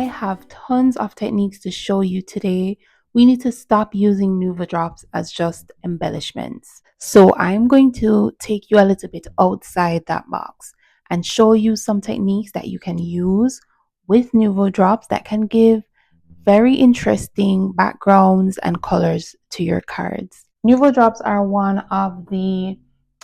have tons of techniques to show you today. We need to stop using Nuvo Drops as just embellishments. So I'm going to take you a little bit outside that box and show you some techniques that you can use with Nuvo Drops that can give very interesting backgrounds and colors to your cards. Nuvo Drops are one of the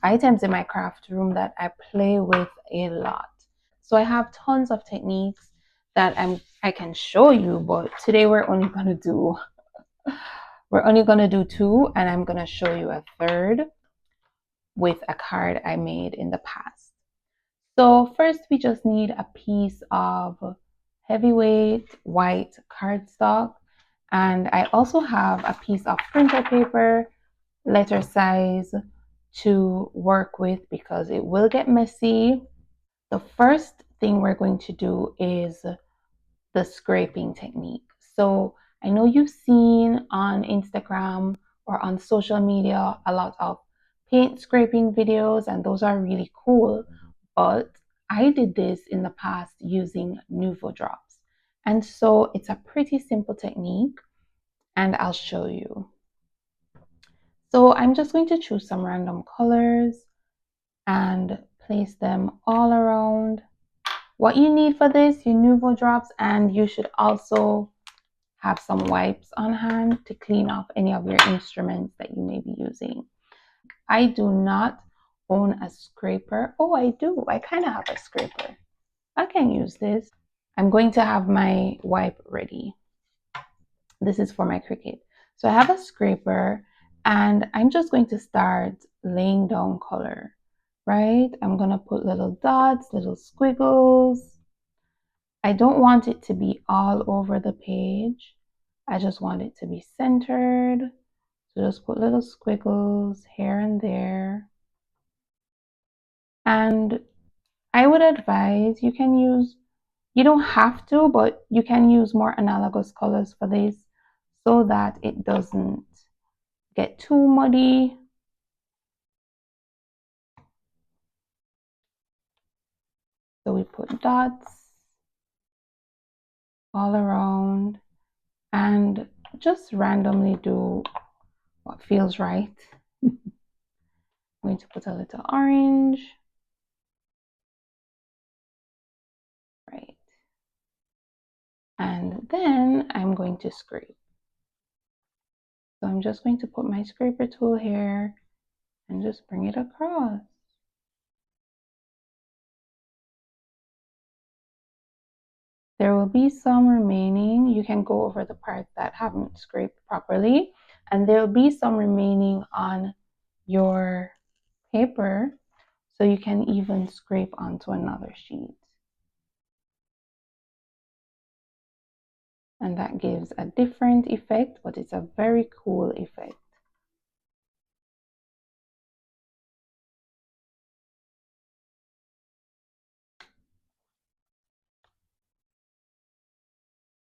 items in my craft room that I play with a lot. So I have tons of techniques that I can show you, but today we're only gonna do two, and I'm gonna show you a third with a card I made in the past. So first we just need a piece of heavyweight white cardstock, and I also have a piece of printer paper, letter size, to work with because it will get messy. The first thing we're going to do is the scraping technique. So I know you've seen on Instagram or on social media a lot of paint scraping videos, and those are really cool. But I did this in the past using Nuvo Drops. And so it's a pretty simple technique, and I'll show you. So I'm just going to choose some random colors and place them all around. What you need for this, your Nuvo Drops, and you should also have some wipes on hand to clean off any of your instruments that you may be using. I do not own a scraper. Oh, I do. I kind of have a scraper. I can use this. I'm going to have my wipe ready. This is for my Cricut. So I have a scraper, and I'm just going to start laying down color, right? I'm going to put little dots, little squiggles. I don't want it to be all over the page. I just want it to be centered. So just put little squiggles here and there. And I would advise you can use, you don't have to, but you can use more analogous colors for this so that it doesn't get too muddy. So we put dots all around and just randomly do what feels right. I'm going to put a little orange. Right. And then I'm going to scrape. So I'm just going to put my scraper tool here and just bring it across. There will be some remaining. You can go over the parts that haven't scraped properly, and there will be some remaining on your paper, so you can even scrape onto another sheet. And that gives a different effect, but it's a very cool effect.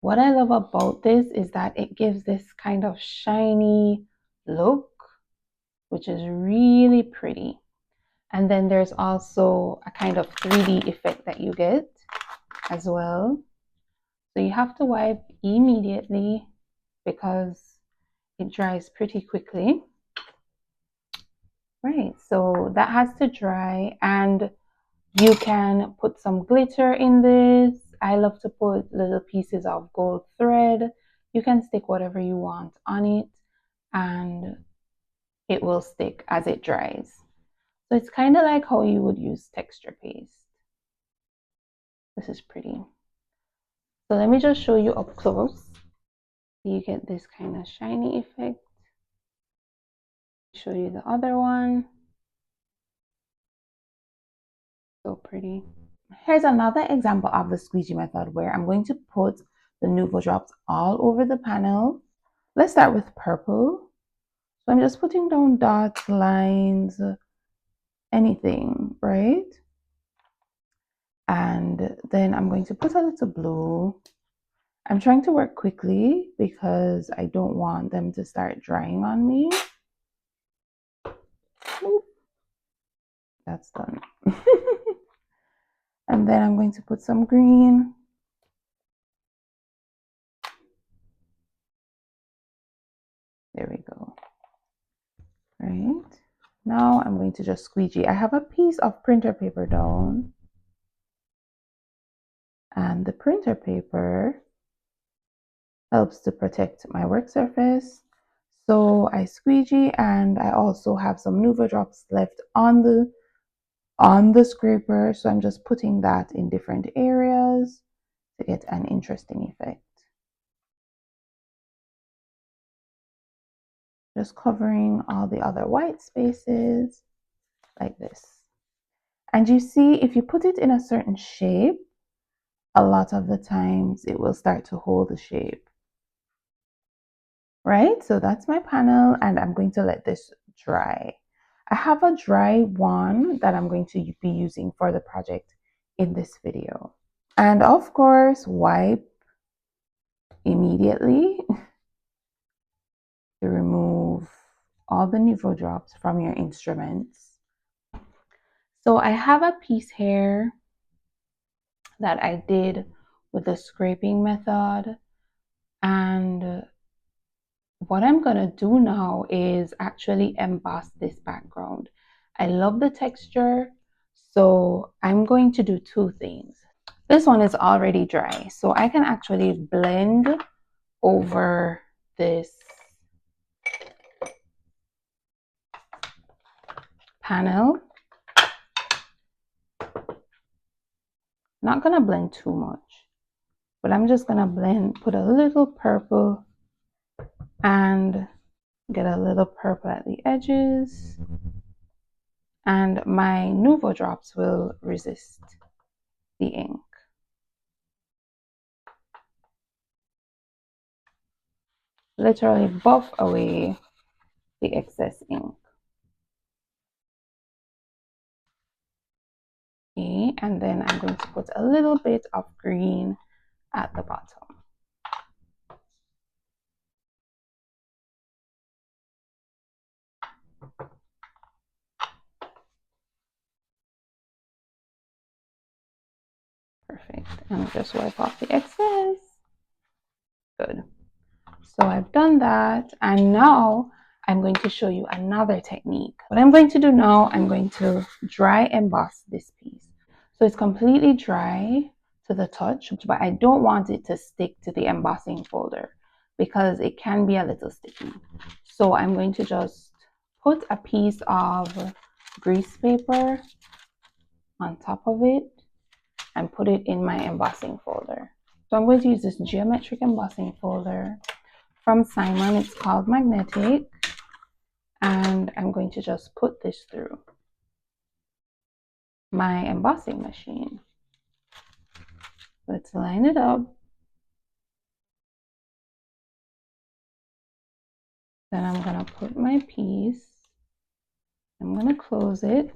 What I love about this is that it gives this kind of shiny look, which is really pretty. And then there's also a kind of 3D effect that you get as well. So you have to wipe immediately because it dries pretty quickly. Right, so that has to dry, and you can put some glitter in this. I love to put little pieces of gold thread. You can stick whatever you want on it, and it will stick as it dries. So it's kind of like how you would use texture paste. This is pretty. So let me just show you up close. You get this kind of shiny effect. Show you the other one. So pretty. Here's another example of the squeegee method where I'm going to put the Nuvo Drops all over the panel. Let's start with purple. So I'm just putting down dots, lines, anything, right? And then I'm going to put a little blue. I'm trying to work quickly because I don't want them to start drying on me. Oop. That's done. And then I'm going to put some green. right, now I'm going to just squeegee. I have a piece of printer paper down, and the printer paper helps to protect my work surface. So I squeegee, and I also have some Nuvo Drops left on the scraper. So I'm just putting that in different areas to get an interesting effect. Just covering all the other white spaces like this. And you see, if you put it in a certain shape, a lot of the times it will start to hold the shape. Right? So that's my panel, and I'm going to let this dry. I have a dry one that I'm going to be using for the project in this video. And of course, wipe immediately to remove all the Nuvo Drops from your instruments. So I have a piece here that I did with the scraping method, and what I'm going to do now is actually emboss this background. I love the texture, so I'm going to do two things. This one is already dry, so I can actually blend over this panel. Not going to blend too much, but I'm just going to blend, put a little purple and get a little purple at the edges. And my Nuvo Drops will resist the ink. Literally buff away the excess ink. Okay, and then I'm going to put a little bit of green at the bottom. Perfect. And just wipe off the excess. Good. So I've done that, and now I'm going to show you another technique. What I'm going to do now, I'm going to dry emboss this piece. So it's completely dry to the touch, but I don't want it to stick to the embossing folder because it can be a little sticky. So I'm going to just put a piece of grease paper on top of it and put it in my embossing folder. So I'm going to use this geometric embossing folder from Simon. It's called Magnetic, and I'm going to just put this through my embossing machine. Let's line it up. Then I'm going to put my piece. I'm going to close it.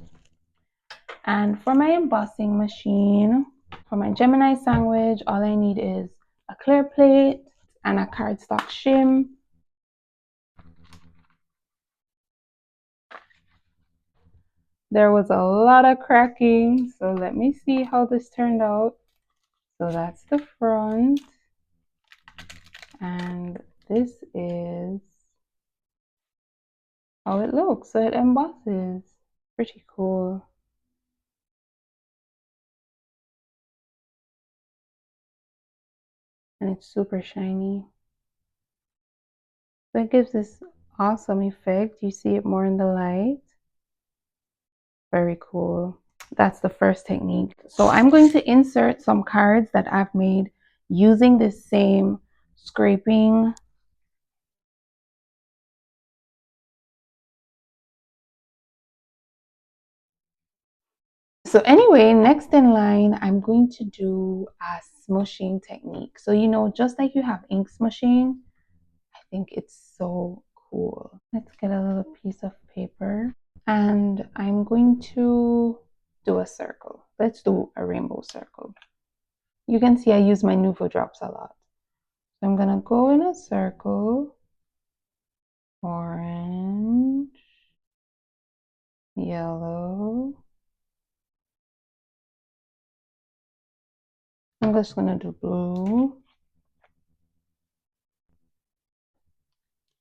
And for my embossing machine, for my Gemini sandwich, all I need is a clear plate and a cardstock shim. There was a lot of cracking, so let me see how this turned out. So that's the front, and this is how it looks. So it embosses. Pretty cool. And it's super shiny. So it gives this awesome effect. You see it more in the light. Very cool. That's the first technique. So I'm going to insert some cards that I've made using this same scraping. So anyway, next in line, I'm going to do a smooshing technique. So, you know, just like you have ink smooshing, I think it's so cool. Let's get a little piece of paper, and I'm going to do a circle. Let's do a rainbow circle. You can see I use my Nuvo Drops a lot. So I'm gonna go in a circle, orange, yellow. I'm just gonna do blue.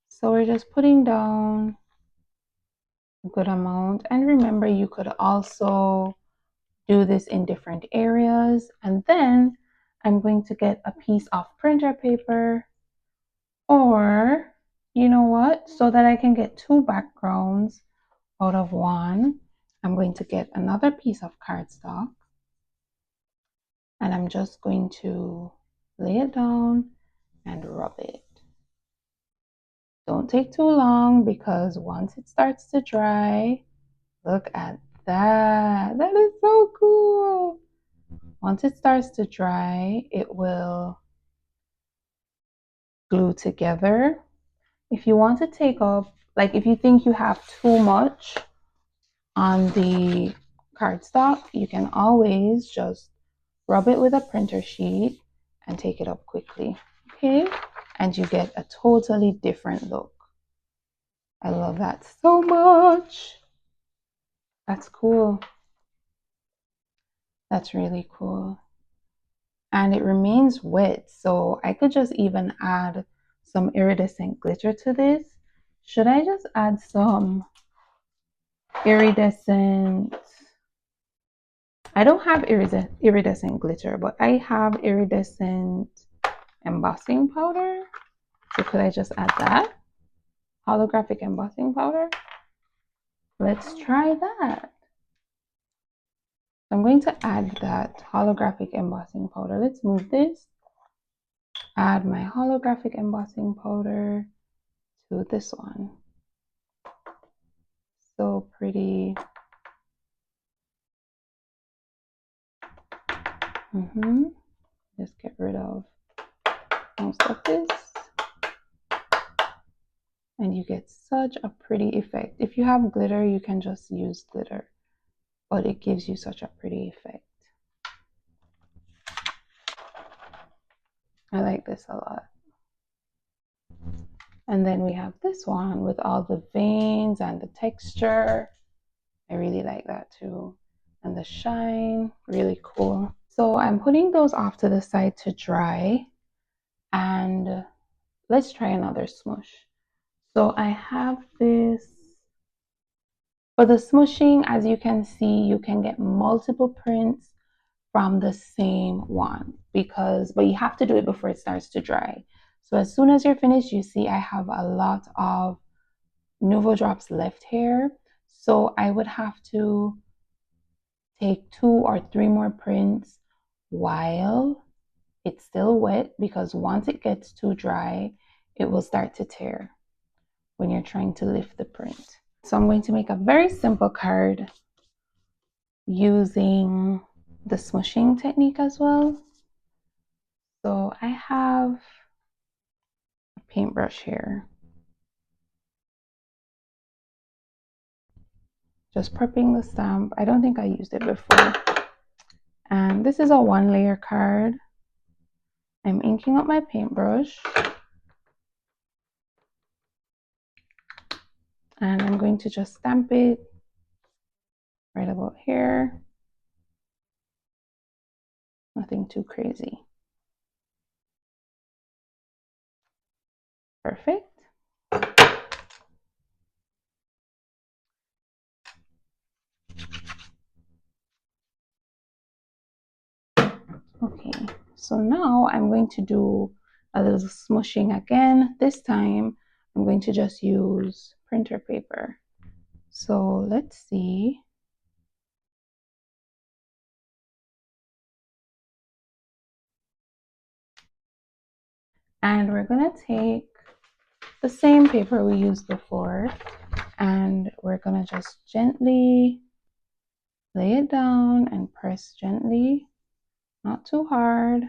So we're just putting down a good amount. And remember, you could also do this in different areas. And then I'm going to get a piece of printer paper, or you know what, so that I can get two backgrounds out of one, I'm going to get another piece of cardstock and I'm just going to lay it down and rub it. Don't take too long, because once it starts to dry, look at that. That is so cool. Once it starts to dry, it will glue together. If you want to take off, like if you think you have too much on the cardstock, you can always just rub it with a printer sheet and take it up quickly. Okay, and you get a totally different look. I love that so much. That's cool. That's really cool. And it remains wet, so I could just even add some iridescent glitter to this. Should I just add some iridescent? I don't have iridescent glitter, but I have iridescent embossing powder. So could I just add that? Holographic embossing powder? Let's try that. I'm going to add that holographic embossing powder. Let's move this. Add my holographic embossing powder to this one. So pretty. Just get rid of most of this. And you get such a pretty effect. If you have glitter, you can just use glitter, but it gives you such a pretty effect. I like this a lot. And then we have this one with all the veins and the texture. I really like that too. And the shine, really cool. So I'm putting those off to the side to dry. And let's try another smoosh. So I have this. For the smooshing, as you can see, you can get multiple prints from the same one, but you have to do it before it starts to dry. So as soon as you're finished, you see I have a lot of Nuvo Drops left here. So I would have to take 2 or 3 more prints while it's still wet, because once it gets too dry, it will start to tear when you're trying to lift the print. So I'm going to make a very simple card using the smooshing technique as well. So I have a paintbrush here. Just prepping the stamp. I don't think I used it before. And this is a 1-layer card. I'm inking up my paintbrush. And I'm going to just stamp it right about here. Nothing too crazy. Perfect. Okay, so now I'm going to do a little smooshing again. This time I'm going to just use printer paper. So let's see. And we're gonna take the same paper we used before, and we're gonna just gently lay it down and press gently, not too hard.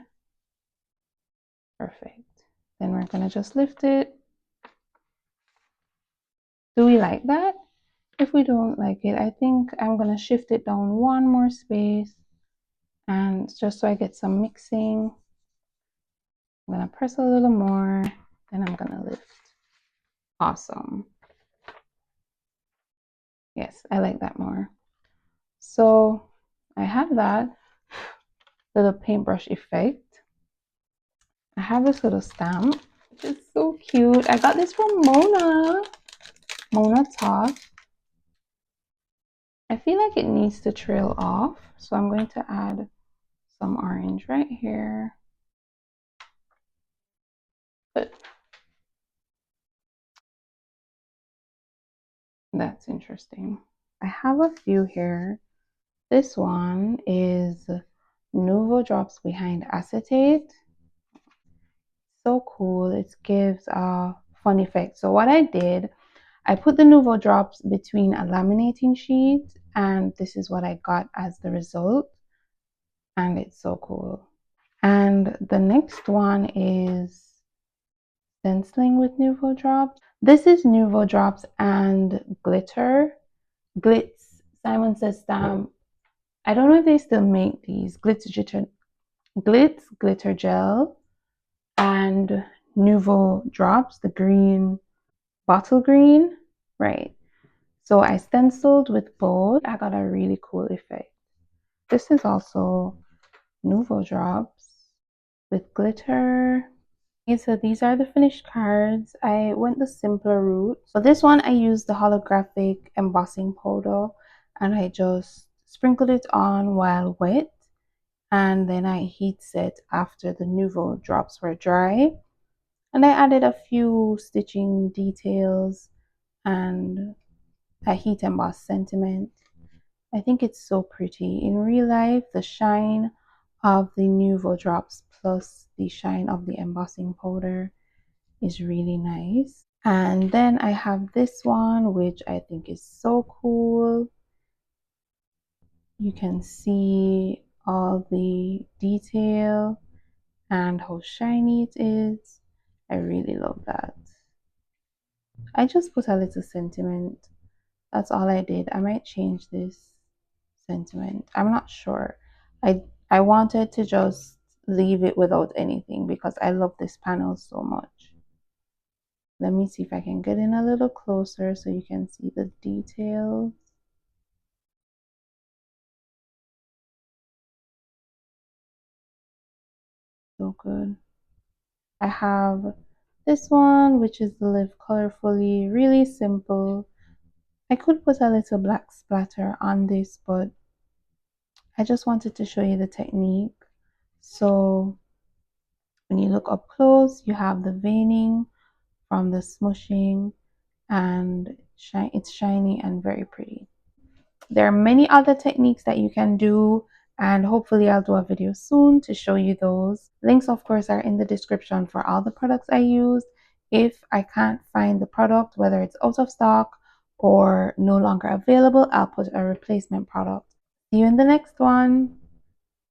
Perfect. Then we're gonna just lift it. Do we like that? If we don't like it, I think I'm gonna shift it down one more space, and just so I get some mixing, I'm gonna press a little more, then I'm gonna lift. Awesome. Yes, I like that more. So I have that little paintbrush effect. I have this little stamp, which is so cute. I got this from Mona Toth. I feel like it needs to trail off, so I'm going to add some orange right here. But that's interesting. I have a few here. This one is Nuvo Drops behind acetate. So cool. It gives a fun effect. So what I did, I put the Nuvo Drops between a laminating sheet, and this is what I got as the result. And it's so cool. And the next one is stenciling with Nuvo Drops. This is Nuvo Drops and glitter. Glitz. Simon Says Stamp. I don't know if they still make these. Glitz glitter gel and Nuvo Drops, the green, bottle green. Right. So I stenciled with both. I got a really cool effect. This is also Nuvo Drops with glitter. Okay, so these are the finished cards. I went the simpler route. For this one, I used the holographic embossing powder and I just sprinkled it on while wet. And then I heat set after the Nuvo drops were dry. And I added a few stitching details and a heat embossed sentiment. I think it's so pretty. In real life, the shine of the Nuvo drops plus the shine of the embossing powder is really nice. And then I have this one, which I think is so cool. You can see all the detail and how shiny it is. I really love that. I just put a little sentiment. That's all I did. I might change this sentiment. I'm not sure. I wanted to just leave it without anything because I love this panel so much. Let me see if I can get in a little closer so you can see the details. So good. I have this one, which is the Live Colorfully, really simple. I could put a little black splatter on this, but I just wanted to show you the technique. So when you look up close, you have the veining from the smooshing and it's shiny and very pretty. There are many other techniques that you can do, and hopefully I'll do a video soon to show you those. Links, of course, are in the description for all the products I used. If I can't find the product, whether it's out of stock or no longer available, I'll put a replacement product. See you in the next one.